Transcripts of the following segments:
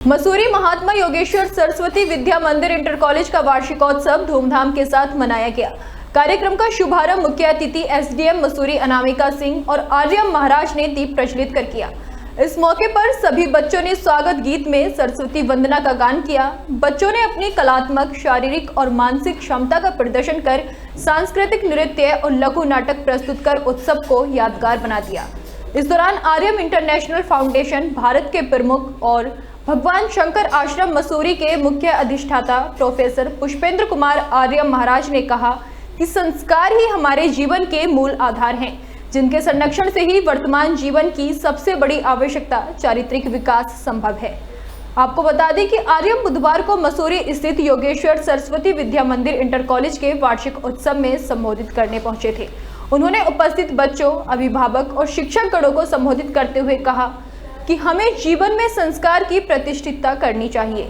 मसूरी महात्मा योगेश्वर सरस्वती विद्या मंदिर inter college का वार्षिकोत्सव धूमधाम के साथ मनाया गया। कार्यक्रम का शुभारंभ मुख्य अतिथि एसडीएम मसूरी अनामिका सिंह और आर्यम महाराज ने दीप प्रज्वलित कर किया। इस मौके पर सभी बच्चों ने स्वागत गीत में सरस्वती वंदना का गान किया। बच्चों ने अपनी कलात्मक, शारीरिक और मानसिक क्षमता का प्रदर्शन कर सांस्कृतिक नृत्य और लघु नाटक प्रस्तुत कर उत्सव को यादगार बना दिया। इस दौरान आर्यम इंटरनेशनल फाउंडेशन भारत के प्रमुख और भगवान शंकर आश्रम मसूरी के मुख्य अधिष्ठाता प्रोफेसर पुष्पेंद्र कुमार आर्यम महाराज ने कहा कि संस्कार ही हमारे जीवन के मूल आधार हैं, जिनके संरक्षण से ही वर्तमान जीवन की सबसे बड़ी आवश्यकता चारित्रिक विकास संभव है। आपको बता दें कि आर्यम बुधवार को मसूरी स्थित योगेश्वर सरस्वती विद्या मंदिर इंटर कॉलेज के वार्षिक उत्सव में संबोधित करने पहुंचे थे। उन्होंने उपस्थित बच्चों, अभिभावक और शिक्षकगणों को संबोधित करते हुए कहा कि हमें जीवन में संस्कार की प्रतिष्ठितता करनी चाहिए।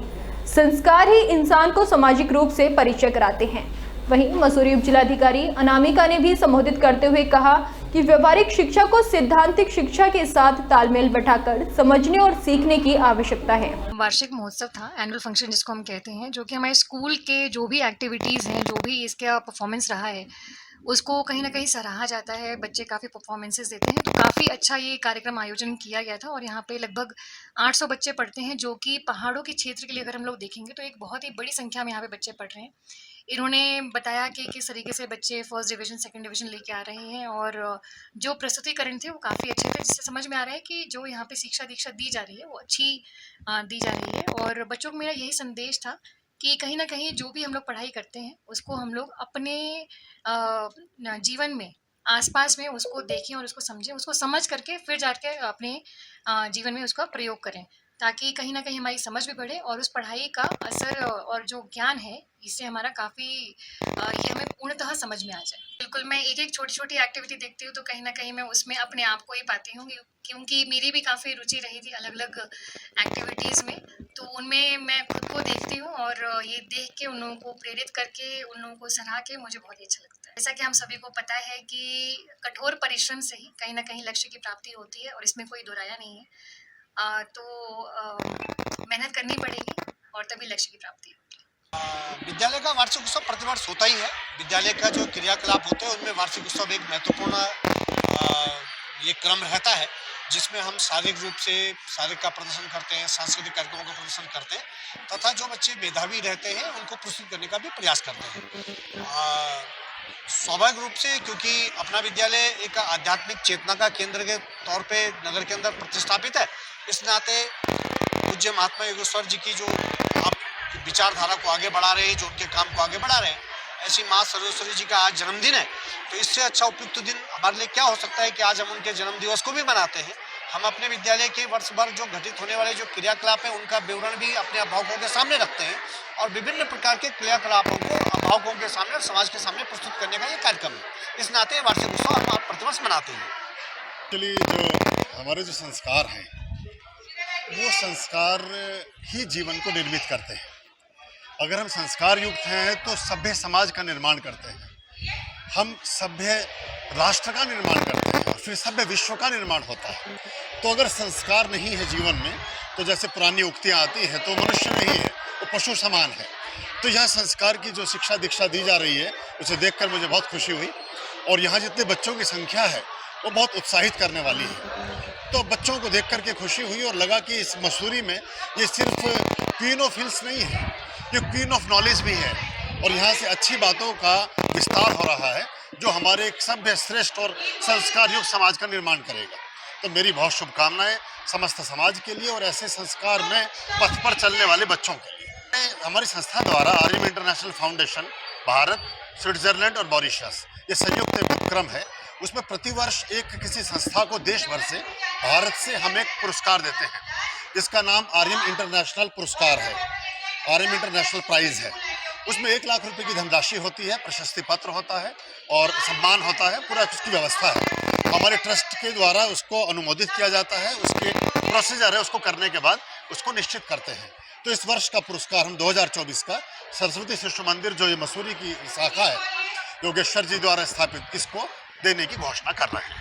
संस्कार ही इंसान को सामाजिक रूप से परिचय कराते हैं। वहीं मसूरी उप जिलाधिकारी अनामिका ने भी संबोधित करते हुए कहा कि व्यवहारिक शिक्षा को सैद्धांतिक शिक्षा के साथ तालमेल बैठाकर समझने और सीखने की आवश्यकता है। वार्षिक महोत्सव था, एनुअल फंक्शन जिसको हम कहते हैं, जो कि हमारे स्कूल के जो भी एक्टिविटीज़ हैं, जो भी इसका परफॉर्मेंस रहा है, उसको कहीं ना कहीं सराहा जाता है। बच्चे काफ़ी परफॉर्मेंसेस देते हैं, तो काफ़ी अच्छा ये कार्यक्रम आयोजन किया गया था। और यहाँ पे लगभग 800 बच्चे पढ़ते हैं, जो कि पहाड़ों के क्षेत्र के लिए अगर हम लोग देखेंगे तो एक बहुत ही बड़ी संख्या में यहाँ पे बच्चे पढ़ रहे हैं। इन्होंने बताया कि किस तरीके से बच्चे फर्स्ट डिवीज़न, सेकंड डिवीज़न लेके आ रहे हैं, और जो प्रस्तुतिकरण थे वो काफ़ी अच्छे थे, जिससे समझ में आ रहा है कि जो यहाँ पे शिक्षा दीक्षा दी जा रही है वो अच्छी दी जा रही है। और बच्चों को मेरा यही संदेश था कि कहीं ना कहीं जो भी हम लोग पढ़ाई करते हैं उसको हम लोग अपने जीवन में, आसपास में उसको देखें और उसको समझें, उसको समझ करके फिर जाके अपने जीवन में उसका प्रयोग करें, ताकि कहीं ना कहीं हमारी समझ भी बढ़े और उस पढ़ाई का असर और जो ज्ञान है इससे हमारा काफ़ी ये हमें पूर्णतः समझ में आ जाए। बिल्कुल, मैं एक एक छोटी छोटी एक्टिविटी देखती हूँ तो कहीं ना कहीं मैं उसमें अपने आप को ही पाती हूँ, क्योंकि मेरी भी काफ़ी रुचि रही थी अलग अलग एक्टिविटीज़ में। तो उनमें मैं खुद को देखती हूँ और ये देख के उन लोगों को प्रेरित करके, उन लोगों को सराह के मुझे बहुत ही अच्छा लगता है। जैसा कि हम सभी को पता है कि कठोर परिश्रम से ही कहीं ना कहीं लक्ष्य की प्राप्ति होती है, और इसमें कोई दोराया नहीं है। मेहनत करनी पड़ेगी और तभी लक्ष्य की प्राप्ति होगी। विद्यालय का वार्षिक उत्सव प्रतिवर्ष होता ही है। विद्यालय का जो क्रियाकलाप होते हैं उनमें वार्षिक उत्सव एक महत्वपूर्ण ये क्रम रहता है, जिसमें हम शारीरिक रूप से शारीरिक का प्रदर्शन करते हैं, सांस्कृतिक कार्यक्रमों का प्रदर्शन करते हैं, तथा जो बच्चे मेधावी रहते हैं उनको पुरस्कृत करने का भी प्रयास करते हैं। स्वाभाविक रूप से, क्योंकि अपना विद्यालय एक आध्यात्मिक चेतना का केंद्र के तौर पे नगर के अंदर प्रतिष्ठापित है, इस नाते पूज्य महात्मा योगेश्वर जी की जो आप विचारधारा को आगे बढ़ा रहे हैं, जो उनके काम को आगे बढ़ा रहे हैं, ऐसी माँ सरस्वती जी का आज जन्मदिन है, तो इससे अच्छा उपयुक्त दिन हमारे लिए क्या हो सकता है कि आज हम उनके जन्म दिवस को भी मनाते हैं। हम अपने विद्यालय के वर्ष भर जो घटित होने वाले जो क्रियाकलाप हैं उनका विवरण भी अपने अभिभावकों के सामने रखते हैं, और विभिन्न प्रकार के क्रियाकलापों को अभिभावकों के सामने और समाज के सामने प्रस्तुत करने का ये कार्यक्रम है। इस नाते वार्षिक उत्सव हम प्रतिवर्ष मनाते हैं। एक्चुअली जो हमारे जो संस्कार हैं वो संस्कार ही जीवन को निर्मित करते हैं। अगर हम संस्कार युक्त हैं तो सभ्य समाज का निर्माण करते हैं, हम सभ्य राष्ट्र का निर्माण करते हैं, और फिर सभ्य विश्व का निर्माण होता है। तो अगर संस्कार नहीं है जीवन में, तो जैसे पुरानी उक्तियाँ आती हैं, तो मनुष्य नहीं है, वो पशु समान है। तो यह संस्कार की जो शिक्षा दीक्षा दी जा रही है उसे देखकर मुझे बहुत खुशी हुई, और यहाँ जितने बच्चों की संख्या है वो बहुत उत्साहित करने वाली है। तो बच्चों को देख करके खुशी हुई और लगा कि इस मसूरी में ये सिर्फ क्वीन ऑफ हिल्स नहीं है, ये क्वीन ऑफ नॉलेज भी है, और यहाँ से अच्छी बातों का विस्तार हो रहा है जो हमारे एक सभ्य, श्रेष्ठ और संस्कार युक्त समाज का निर्माण करेगा। तो मेरी बहुत शुभकामनाएं समस्त समाज के लिए और ऐसे संस्कार में पथ पर चलने वाले बच्चों के लिए। हमारी संस्था द्वारा Aryam international foundation Bharat, Switzerland और मॉरिशस ये संयुक्त उपक्रम है। उसमें प्रतिवर्ष एक किसी संस्था को देश भर से, भारत से हम एक पुरस्कार देते हैं, जिसका नाम आर्यम इंटरनेशनल पुरस्कार है, आर्यम इंटरनेशनल प्राइज़ है। उसमें 1 लाख रुपए की धनराशि होती है, प्रशस्ति पत्र होता है और सम्मान होता है, पूरा उसकी व्यवस्था है। हमारे ट्रस्ट के द्वारा उसको अनुमोदित किया जाता है, उसके प्रोसीजर है, उसको करने के बाद उसको निश्चित करते हैं। तो इस वर्ष का पुरस्कार हम 2024 का सरस्वती शिशु मंदिर, जो ये मसूरी की शाखा है, योगेश्वर जी द्वारा स्थापित, इसको देने की घोषणा कर रहे हैं।